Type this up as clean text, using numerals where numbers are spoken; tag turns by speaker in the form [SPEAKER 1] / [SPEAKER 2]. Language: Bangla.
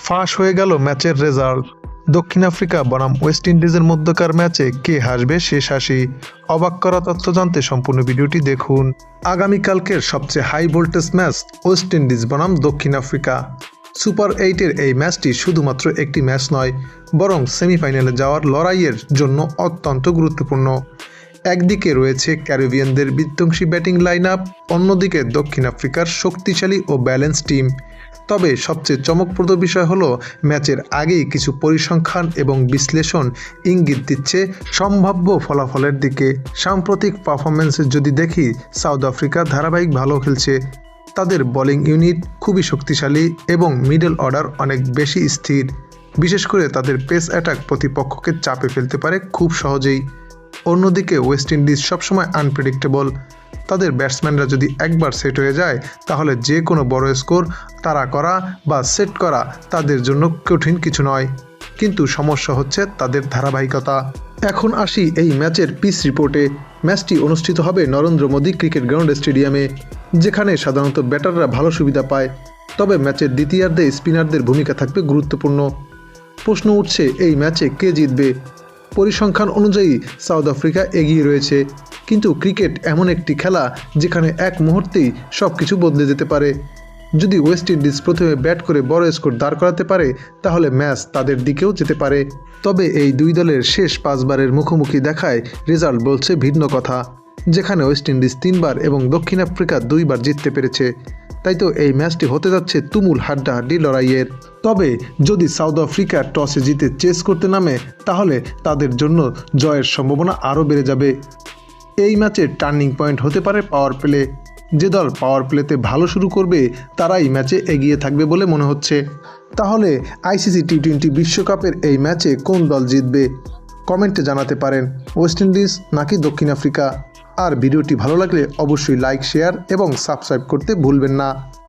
[SPEAKER 1] ফাঁস হয়ে গেল ম্যাচের রেজাল্ট। দক্ষিণ আফ্রিকা বনাম ওয়েস্ট ইন্ডিজের মধ্যকার ম্যাচে কে হাসবে শেষ হাসি? অবাক করা তথ্য জানতে সম্পূর্ণ ভিডিওটি দেখুন। আগামীকালকের সবচেয়ে high voltage match West Indies বনাম দক্ষিণ আফ্রিকা। সুপার 8-এর এই ম্যাচটি শুধুমাত্র একটি ম্যাচ নয়, বরং সেমিফাইনালে যাওয়ার লড়াইয়ের জন্য অত্যন্ত গুরুত্বপূর্ণ। একদিকে রয়েছে ক্যারিবিয়ানদের বিধ্বংসী ব্যাটিং লাইন আপ, অন্যদিকে দক্ষিণ আফ্রিকার শক্তিশালী ও ব্যালেন্স টিম। তবে সবচেয়ে চমকপ্রদ বিষয় হলো ম্যাচের আগেই কিছু পরিসংখ্যান এবং বিশ্লেষণ ইঙ্গিত দিচ্ছে সম্ভাব্য ফলাফলের দিকে। সাম্প্রতিক পারফরম্যান্সে যদি দেখি, সাউথ আফ্রিকা ধারাবাহিক ভালো খেলছে। তাদের বোলিং ইউনিট খুবই শক্তিশালী এবং মিডল অর্ডার অনেক বেশি স্থির। বিশেষ করে তাদের পেস অ্যাটাক প্রতিপক্ষকে চাপে ফেলতে পারে খুব সহজেই। অন্যদিকে ওয়েস্ট ইন্ডিজ সবসময় আনপ্রেডিক্টেবল। তাদের ব্যাটসম্যানরা যদি একবার সেট হয়ে যায়, তাহলে যে কোনো বড় স্কোর তাড়া করা বা সেট করা তাদের জন্য কঠিন কিছু নয়। কিন্তু সমস্যা হচ্ছে তাদের ধারাবাহিকতা। এখন আসি এই ম্যাচের পিচ রিপোর্টে। ম্যাচটি অনুষ্ঠিত হবে নরেন্দ্র মোদী ক্রিকেট গ্রাউন্ড স্টেডিয়ামে, যেখানে সাধারণত ব্যাটাররা ভালো সুবিধা পায়। তবে ম্যাচের দ্বিতীয়ার্ধে স্পিনারদের ভূমিকা থাকবে গুরুত্বপূর্ণ। প্রশ্ন উঠছে, এই ম্যাচে কে জিতবে? পরিসংখ্যান অনুযায়ী সাউথ আফ্রিকা এগিয়ে রয়েছে, কিন্তু ক্রিকেট এমন একটি খেলা যেখানে এক মুহূর্তেই সব কিছু বদলে যেতে পারে। যদি ওয়েস্ট ইন্ডিজ প্রথমে ব্যাট করে বড় স্কোর দাঁড় করাতে পারে, তাহলে ম্যাচ তাদের দিকেও যেতে পারে। তবে এই দুই দলের শেষ 5 বারের মুখোমুখি দেখায় রেজাল্ট বলছে ভিন্ন কথা, যেখানে ওয়েস্ট ইন্ডিজ 3 বার এবং দক্ষিণ আফ্রিকা 2 বার জিততে পেরেছে। তাই তো এই ম্যাচটি হতে যাচ্ছে তুমুল হাড্ডাহাড্ডি লড়াইয়ের। তবে যদি সাউথ আফ্রিকা টসে জিতে চেস করতে নামে, তাহলে তাদের জন্য জয়ের সম্ভাবনা আরও বেড়ে যাবে। এই ম্যাচের টার্নিং পয়েন্ট হতে পারে পাওয়ার প্লে। যে দল পাওয়ার প্লেতে ভালো শুরু করবে, তারাই ম্যাচে এগিয়ে থাকবে বলে মনে হচ্ছে। তাহলে আইসিসি টি-20 বিশ্বকাপের এই ম্যাচে কোন দল জিতবে? কমেন্টে জানাতে পারেন, ওয়েস্ট ইন্ডিজ নাকি দক্ষিণ আফ্রিকা। আর ভিডিওটি ভালো লাগলে অবশ্যই লাইক, শেয়ার এবং সাবস্ক্রাইব করতে ভুলবেন না।